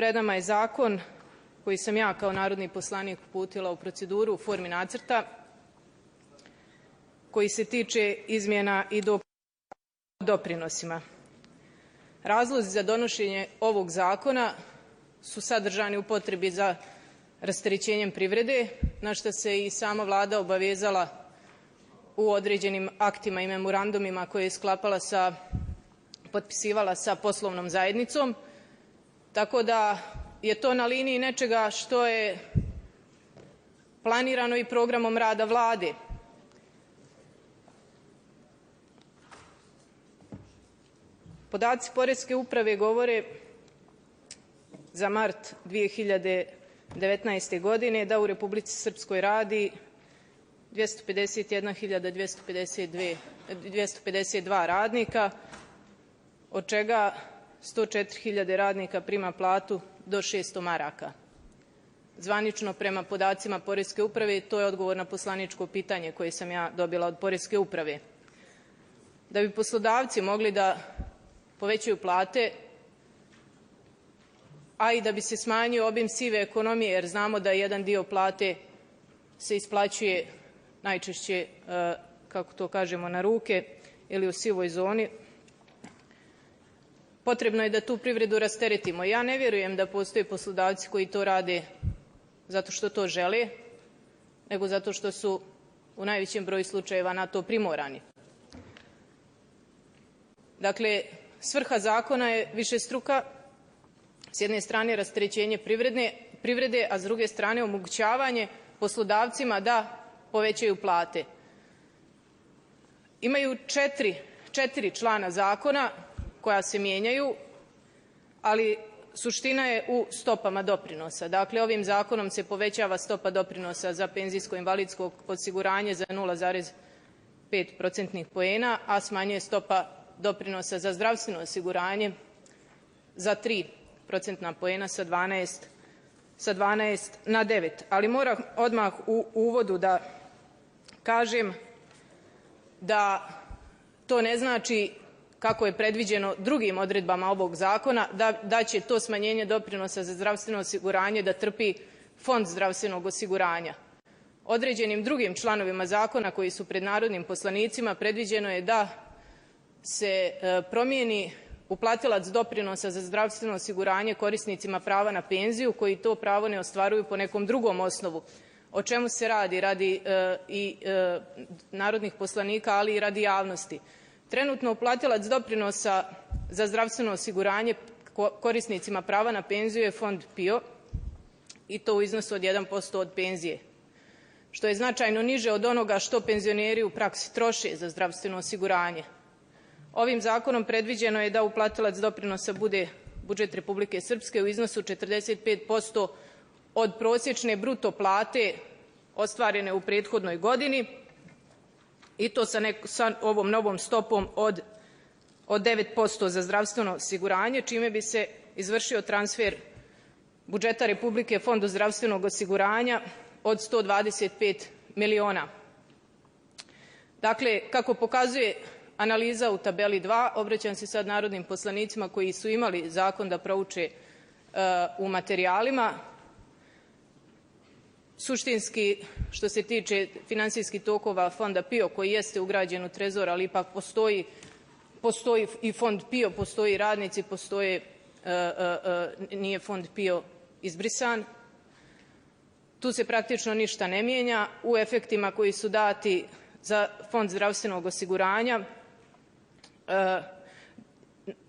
pred nama je zakon koji sam ja kao narodni poslanik uputila u proceduru u formi nacrta, koji se tiče izmjena i dopuna doprinosima. Razlozi za donošenje ovog zakona su sadržani u potrebi za rasterećenjem privrede, na što se i sama Vlada obavezala u određenim aktima i memorandumima koje je potpisivala sa poslovnom zajednicom, tako da je to na liniji nečega što je planirano i programom rada Vlade. Podaci Poreske uprave govore za mart 2019. godine da u Republici Srpskoj radi 251.252 radnika, od čega 104.000 radnika prima platu do 600 maraka. Zvanično, prema podacima Poreske uprave, to je odgovor na poslaničko pitanje koje sam ja dobila od Poreske uprave. Da bi poslodavci mogli da povećaju plate, a i da bi se smanjio obim sive ekonomije, jer znamo da jedan dio plate se isplaćuje najčešće, kako to kažemo, na ruke ili u sivoj zoni, potrebno je da tu privredu rasteretimo. Ja ne vjerujem da postoje poslodavci koji to rade zato što to žele, nego zato što su u najvećem broju slučajeva na to primorani. Dakle, svrha zakona je višestruka. S jedne strane rasterećenje privrede, a s druge strane omogućavanje poslodavcima da povećaju plate. Imaju četiri člana zakona koja se mijenjaju, ali suština je u stopama doprinosa. Dakle, ovim zakonom se povećava stopa doprinosa za penzijsko-invalidsko osiguranje za 0,5 procentnih poena, a smanjuje stopa doprinosa za zdravstveno osiguranje za 3 procentna poena sa 12 na 9. Ali moram odmah u uvodu da kažem da to ne znači, kako je predviđeno drugim odredbama ovog zakona, da će to smanjenje doprinosa za zdravstveno osiguranje da trpi Fond zdravstvenog osiguranja. Određenim drugim članovima zakona koji su pred narodnim poslanicima predviđeno je da se promijeni uplatilac doprinosa za zdravstveno osiguranje korisnicima prava na penziju koji to pravo ne ostvaruju po nekom drugom osnovu. O čemu se radi? Radi i narodnih poslanika, ali i radi javnosti. Trenutno uplatilac doprinosa za zdravstveno osiguranje korisnicima prava na penziju je Fond PIO, i to u iznosu od 1% od penzije, što je značajno niže od onoga što penzioneri u praksi troše za zdravstveno osiguranje. Ovim zakonom predviđeno je da uplatilac doprinosa bude budžet Republike Srpske u iznosu 45% od prosječne bruto plate ostvarene u prethodnoj godini, i to sa ovom novom stopom od 9% za zdravstveno osiguranje, čime bi se izvršio transfer budžeta Republike Fondu zdravstvenog osiguranja od 125 miliona. Dakle, kako pokazuje analiza u tabeli 2, obraćam se sad narodnim poslanicima koji su imali zakon da prouče u materijalima, suštinski, što se tiče finansijskih tokova Fonda PIO, koji jeste ugrađen u Trezor, ali ipak postoji i Fond PIO, postoji radnici, nije Fond PIO izbrisan. Tu se praktično ništa ne mijenja. U efektima koji su dati za Fond zdravstvenog osiguranja,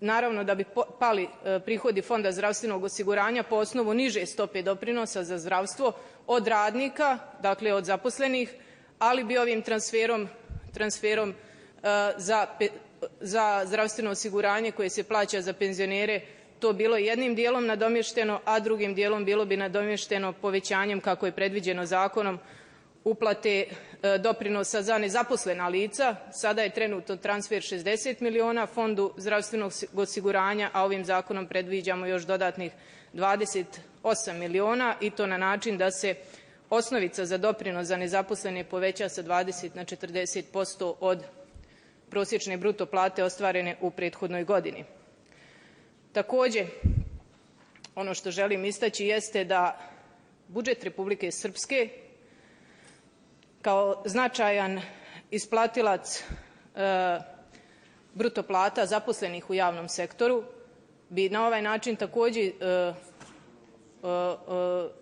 naravno da bi pali prihodi Fonda zdravstvenog osiguranja po osnovu niže stope doprinosa za zdravstvo od radnika, dakle od zaposlenih, ali bi ovim transferom za zdravstveno osiguranje koje se plaća za penzionere to bilo jednim dijelom nadomješteno, a drugim dijelom bilo bi nadomješteno povećanjem, kako je predviđeno zakonom, uplate doprinosa za nezaposlena lica. Sada je trenutno transfer 60 miliona Fondu zdravstvenog osiguranja, a ovim zakonom predviđamo još dodatnih 28 miliona, i to na način da se osnovica za doprinos za nezaposlene poveća sa 20 na 40% od prosječne bruto plate ostvarene u prethodnoj godini. Takođe, ono što želim istaći jeste da budžet Republike Srpske kao značajan isplatilac bruto plata zaposlenih u javnom sektoru bi na ovaj način takođe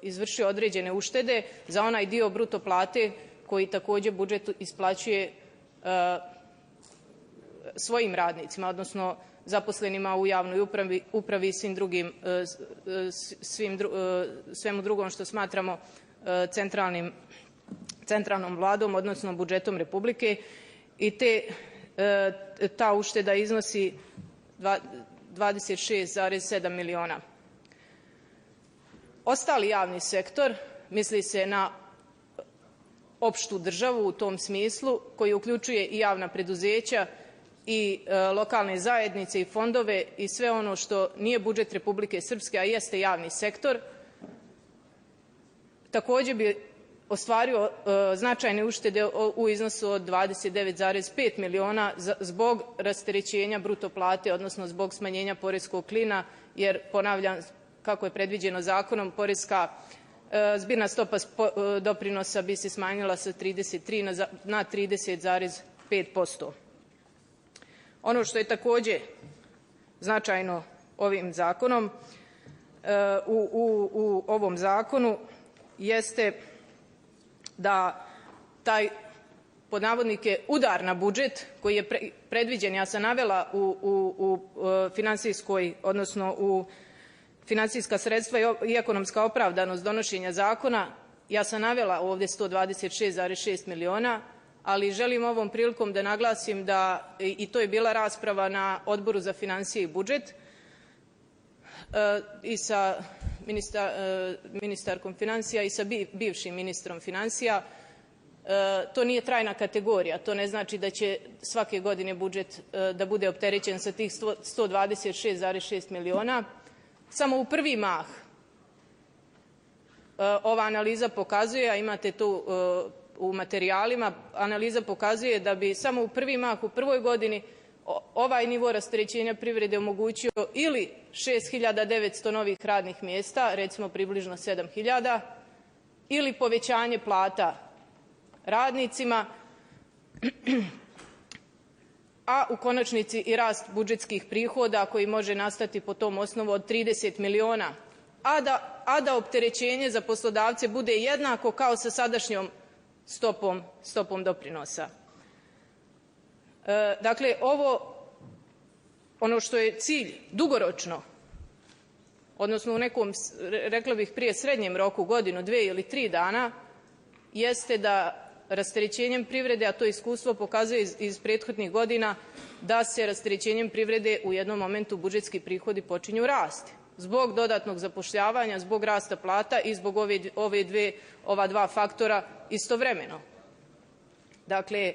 izvršio određene uštede za onaj dio bruto plate koji takođe budžet isplaćuje svojim radnicima, odnosno zaposlenima u javnoj upravi i svemu drugom što smatramo centralnom vladom, odnosno budžetom Republike, i ta ušteda iznosi 26,7 miliona. Ostali javni sektor, misli se na opštu državu u tom smislu, koji uključuje i javna preduzeća i lokalne zajednice i fondove i sve ono što nije budžet Republike Srpske, a jeste javni sektor, takođe bi ostvario značajne uštede u iznosu od 29,5 miliona zbog rasterećenja bruto plate, odnosno zbog smanjenja poreskog klina, jer, ponavljam, kako je predviđeno zakonom, zbirna stopa doprinosa bi se smanjila sa 33 na 30,5%. Ono što je takođe značajno ovim zakonom, u ovom zakonu, jeste da taj, pod navodnike, udar na budžet koji je predviđen, ja sam navela u finansijskoj, odnosno u finansijska sredstva i ekonomska opravdanost donošenja zakona, ja sam navela ovde 126,6 miliona, ali želim ovom prilikom da naglasim da, i to je bila rasprava na Odboru za finansije i budžet i sa ministarkom finansija i sa bivšim ministrom finansija, to nije trajna kategorija. To ne znači da će svake godine budžet da bude opterećen sa tih 126,6 miliona. Samo u prvi mah ova analiza pokazuje, a imate to u materijalima, analiza pokazuje da bi samo u prvi mah, u prvoj godini, ovaj nivo rasterećenja privrede omogućio ili 6.900 novih radnih mjesta, recimo približno 7.000, ili povećanje plata radnicima, a u konačnici i rast budžetskih prihoda koji može nastati po tom osnovu od 30 miliona, a da opterećenje za poslodavce bude jednako kao sa sadašnjom stopom doprinosa. Dakle, ono što je cilj dugoročno, odnosno u nekom, rekla bih, prije srednjem roku, godinu, 2 ili 3 dana, jeste da rasterećenjem privrede, a to iskustvo pokazuje iz prethodnih godina, da se rasterećenjem privrede u jednom momentu budžetski prihodi počinju rasti zbog dodatnog zapošljavanja, zbog rasta plata i zbog ova dva faktora istovremeno. Dakle,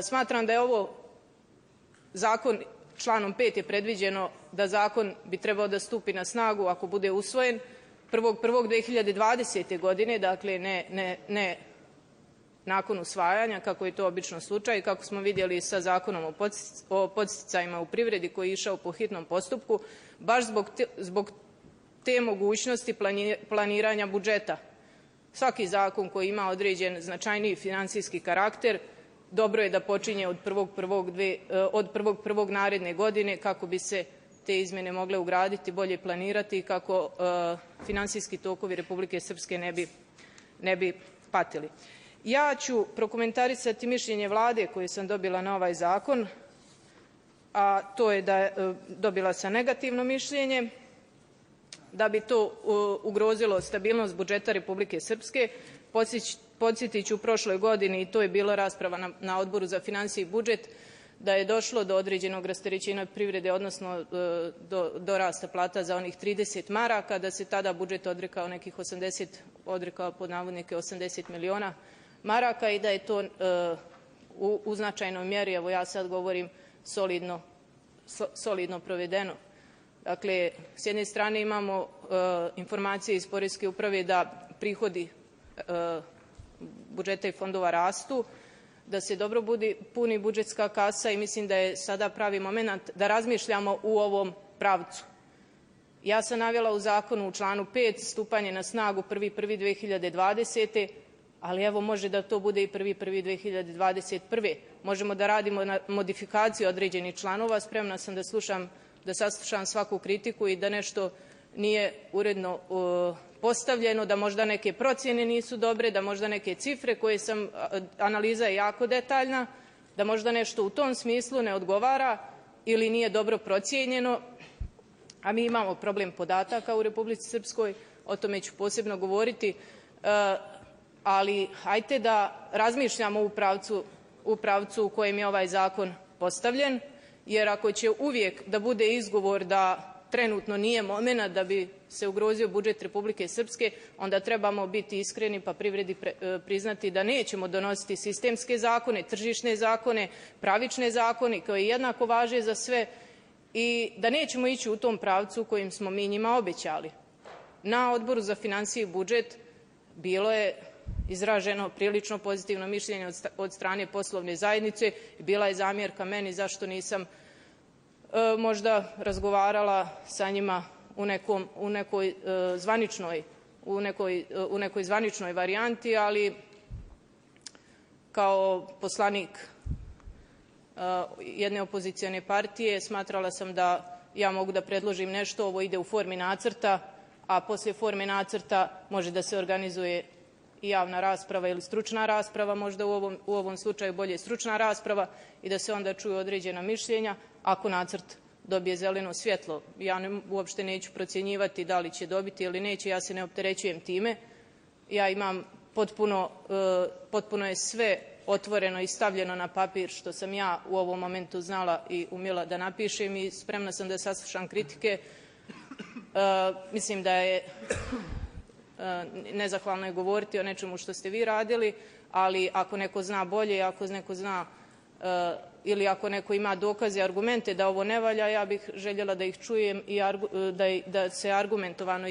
smatram da je ovo zakon, članom 5 je predviđeno da zakon bi trebao da stupi na snagu, ako bude usvojen, 1.1.2020. godine, dakle ne nakon usvajanja, kako je to obično slučaj, kako smo vidjeli sa Zakonom o podsticajima u privredi koji je išao po hitnom postupku, baš zbog te mogućnosti planiranja budžeta. Svaki zakon koji ima određen značajniji finansijski karakter, dobro je da počinje od 1.1. naredne godine, kako bi se te izmene mogle ugraditi, bolje planirati i kako finansijski tokovi Republike Srpske ne bi patili. Ja ću prokomentarisati mišljenje Vlade koje sam dobila na ovaj zakon, a to je da dobila sam negativno mišljenje, da bi to ugrozilo stabilnost budžeta Republike Srpske. Podsjetiću, u prošloj godini, i to je bila rasprava na Odboru za finansije i budžet, da je došlo do određenog rasterećenja privrede, odnosno do rasta plata za onih 30 maraka, da se tada budžet odrekao nekih 80 miliona maraka i da je to u značajnoj mjeri, evo ja sad govorim, solidno provedeno. Dakle, s jedne strane imamo informacije iz Poreske uprave da prihodi budžeta i fondova rastu, da se dobro puni budžetska kasa i mislim da je sada pravi moment da razmišljamo u ovom pravcu. Ja sam navela u zakonu u članu 5 stupanje na snagu 1.1.2020. ali evo može da to bude i 1.1.2021. Možemo da radimo na modifikaciju određenih članova. Spremna sam da saslušam svaku kritiku i da nešto nije uredno postavljeno, da možda neke procjene nisu dobre, da možda neke cifre koje sam, analiza je jako detaljna, da možda nešto u tom smislu ne odgovara ili nije dobro procijenjeno, a mi imamo problem podataka u Republici Srpskoj, o tome ću posebno govoriti, ali hajde da razmišljamo u pravcu u kojem je ovaj zakon postavljen, jer ako će uvijek da bude izgovor da trenutno nije momenat da bi se ugrozio budžet Republike Srpske, onda trebamo biti iskreni pa privredi priznati da nećemo donositi sistemske zakone, tržišne zakone, pravične zakone koji jednako važe za sve i da nećemo ići u tom pravcu kojim smo mi njima obećali. Na Odboru za finansije i budžet bilo je izraženo prilično pozitivno mišljenje od strane poslovne zajednice i bila je zamjerka meni zašto nisam možda razgovarala sa njima u nekoj zvaničnoj varijanti, ali kao poslanik jedne opozicione partije smatrala sam da ja mogu da predložim nešto, ovo ide u formi nacrta, a posle forme nacrta može da se organizuje i javna rasprava ili stručna rasprava, možda u ovom slučaju bolje stručna rasprava, i da se onda čuju određena mišljenja. Ako nacrt dobije zeleno svjetlo, ja uopšte neću procjenjivati da li će dobiti ili neće, ja se ne opterećujem time. Ja imam potpuno je sve otvoreno i stavljeno na papir što sam ja u ovom momentu znala i umjela da napišem i spremna sam da saslušam kritike. Mislim da je nezahvalno je govoriti o nečemu što ste vi radili, ali ako neko zna bolje, ako neko zna ili ako neko ima dokaze i argumente da ovo ne valja, ja bih željela da ih čujem i da se argumentovano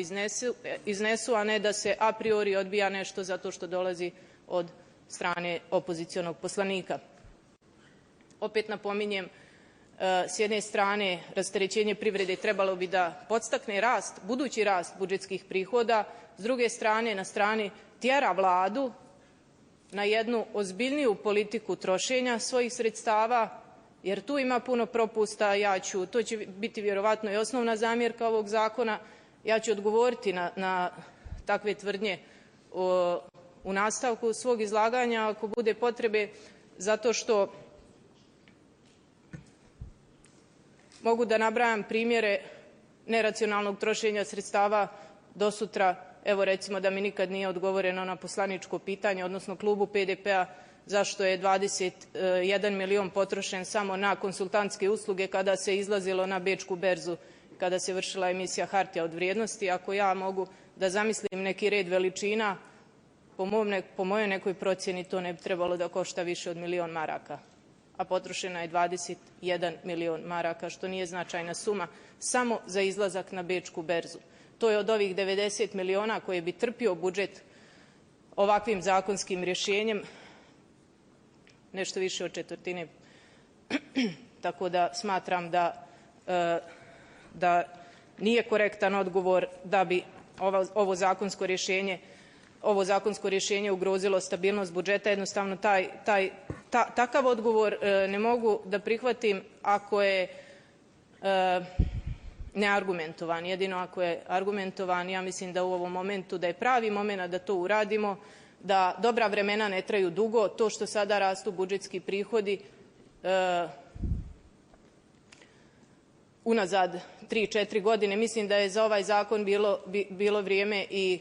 iznesu, a ne da se a priori odbija nešto zato što dolazi od strane opozicionog poslanika. Opet napominjem, s jedne strane rasterećenje privrede trebalo bi da podstakne budući rast budžetskih prihoda, s druge strane na strani tjera Vladu na jednu ozbiljniju politiku trošenja svojih sredstava, jer tu ima puno propusta. To će biti vjerovatno i osnovna zamjerka ovog zakona. Ja ću odgovoriti na takve tvrdnje u nastavku svog izlaganja ako bude potrebe, zato što mogu da nabrajam primjere neracionalnog trošenja sredstava do sutra. Evo recimo da mi nikad nije odgovoreno na poslaničko pitanje, odnosno klubu PDP-a, zašto je 21 milion potrošen samo na konsultantske usluge kada se izlazilo na Bečku berzu, kada se vršila emisija hartija od vrijednosti. Ako ja mogu da zamislim neki red veličina, po mojoj nekoj procjeni to ne bi trebalo da košta više od 1.000.000 maraka, a potrošena je 21 milion maraka, što nije značajna suma samo za izlazak na Bečku berzu. To je od ovih 90 miliona koje bi trpio budžet ovakvim zakonskim rješenjem nešto više od četvrtine. Tako da smatram da nije korektan odgovor da bi ovo zakonsko rješenje ugrozilo stabilnost budžeta. Jednostavno takav odgovor ne mogu da prihvatim ako je neargumentovan. Jedino ako je argumentovan, ja mislim da u ovom momentu da je pravi momenat da to uradimo, da dobra vremena ne traju dugo. To što sada rastu budžetski prihodi unazad 3-4 godine, mislim da je za ovaj zakon bilo vrijeme i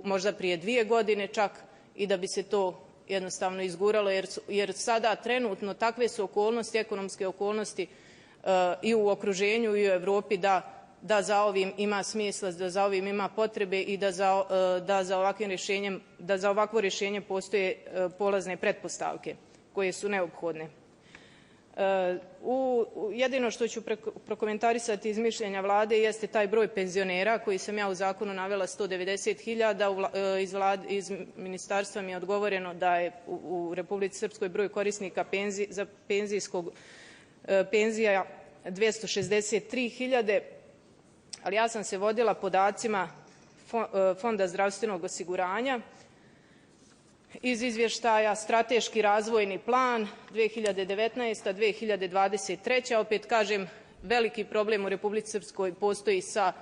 možda prije 2 godine čak, i da bi se to jednostavno izguralo, jer sada trenutno takve su okolnosti, ekonomske okolnosti i u okruženju i u Evropi da za ovim ima smisla, da za ovim ima potrebe i da za ovakvo rješenje postoje polazne pretpostavke koje su neophodne. Jedino što ću prokomentarisati iz mišljenja Vlade jeste taj broj penzionera koji sam ja u zakonu navela 190.000. Iz ministarstva mi je odgovoreno da je u Republici Srpskoj broj korisnika penzija 263.000. ali ja sam se vodila podacima Fonda zdravstvenog osiguranja iz izvještaja Strateški razvojni plan 2019-2023. Opet kažem, veliki problem u Republici Srpskoj postoji sa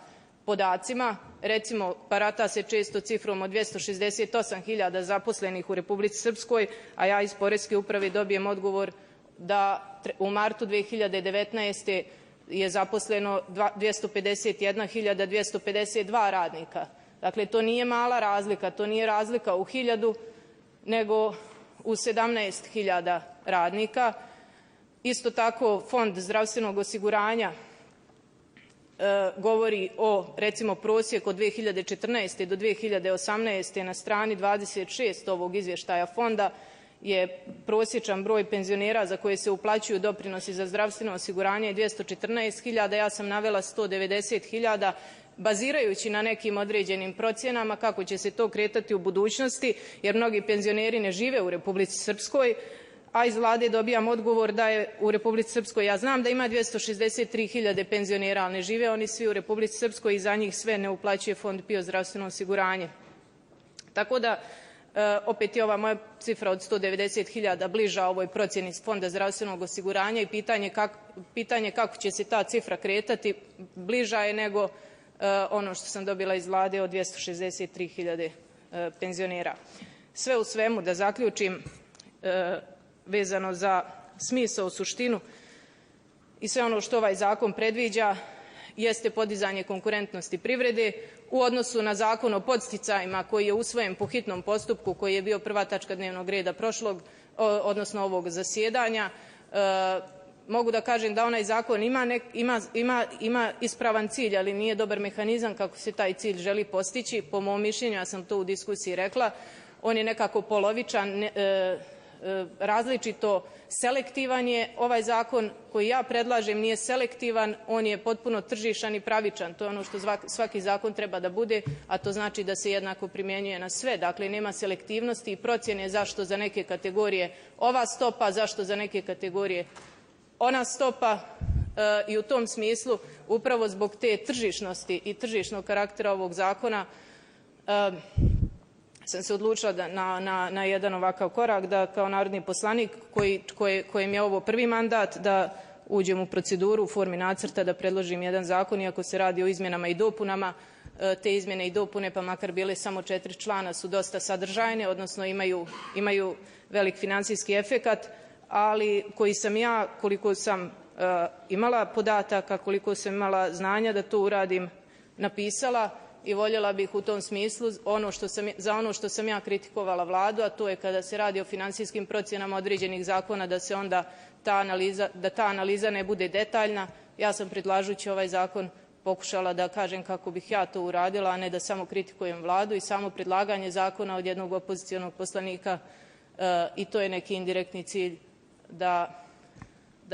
podacima. Recimo, barata se često cifrom od 268.000 zaposlenih u Republici Srpskoj, a ja iz Poreske uprave dobijem odgovor da u martu 2019. je zaposleno 251.252 radnika. Dakle, to nije mala razlika, to nije razlika u 1.000, nego u 17.000 radnika. Isto tako, Fond zdravstvenog osiguranja govori o, recimo, prosjek od 2014. do 2018. na strani 26 ovog izvještaja Fonda je prosječan broj penzionera za koje se uplaćuju doprinosi za zdravstveno osiguranje 214.000, ja sam navela 190.000, bazirajući na nekim određenim procjenama kako će se to kretati u budućnosti, jer mnogi penzioneri ne žive u Republici Srpskoj, a iz Vlade dobijam odgovor da je u Republici Srpskoj, ja znam da ima 263.000 penzionera, ali ne žive oni svi u Republici Srpskoj i za njih sve ne uplaćuje Fond PIO zdravstveno osiguranje. Tako da, opet je ova moja cifra od 190.000 bliža ovoj procjeni Fonda zdravstvenog osiguranja i pitanje kako će se ta cifra kretati bliža je nego ono što sam dobila iz Vlade od 263.000 penzionera. Sve u svemu, da zaključim, vezano za smisao, suštinu i sve ono što ovaj zakon predviđa jeste podizanje konkurentnosti privrede u odnosu na Zakon o podsticajima koji je usvojen po hitnom postupku, koji je bio prva tačka dnevnog reda odnosno ovog zasedanja. Mogu da kažem da onaj zakon ima ispravan cilj, ali nije dobar mehanizam kako se taj cilj želi postići. Po mom mišljenju, ja sam to u diskusiji rekla, on je nekako polovičan, različito selektivan je. Ovaj zakon koji ja predlažem nije selektivan, on je potpuno tržišan i pravičan. To je ono što svaki zakon treba da bude, a to znači da se jednako primjenjuje na sve. Dakle, nema selektivnosti i procjene zašto za neke kategorije ova stopa, zašto za neke kategorije ona stopa, i u tom smislu, upravo zbog te tržišnosti i tržišnog karaktera ovog zakona, sam se odlučila na jedan ovakav korak, da kao narodni poslanik kojem je ovo prvi mandat, da uđem u proceduru u formi nacrta, da predložim jedan zakon, iako se radi o izmenama i dopunama. Te izmene i dopune, pa makar bile samo 4 člana, su dosta sadržajne, odnosno imaju velik finansijski efekat, ali koji sam ja, koliko sam imala podataka, koliko sam imala znanja da to uradim, napisala, i voljela bih u tom smislu za ono što sam ja kritikovala Vladu, a to je kada se radi o finansijskim procjenama određenih zakona, da se onda ta analiza ne bude detaljna. Ja sam, predlažući ovaj zakon, pokušala da kažem kako bih ja to uradila, a ne da samo kritikujem Vladu. I samo predlaganje zakona od jednog opozicionog poslanika, i to je neki indirektni cilj da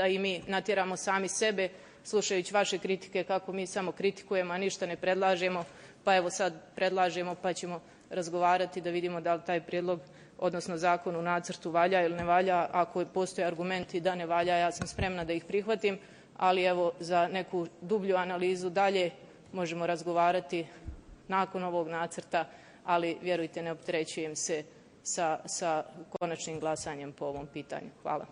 i mi natjeramo sami sebe, slušajući vaše kritike kako mi samo kritikujemo, a ništa ne predlažemo. Pa evo sad predlažemo, pa ćemo razgovarati da vidimo da li taj prijedlog, odnosno zakon u nacrtu, valja ili ne valja. Ako postoje argumenti da ne valja, ja sam spremna da ih prihvatim, ali evo, za neku dublju analizu dalje možemo razgovarati nakon ovog nacrta, ali vjerujte, ne opterećujem se sa konačnim glasanjem po ovom pitanju. Hvala.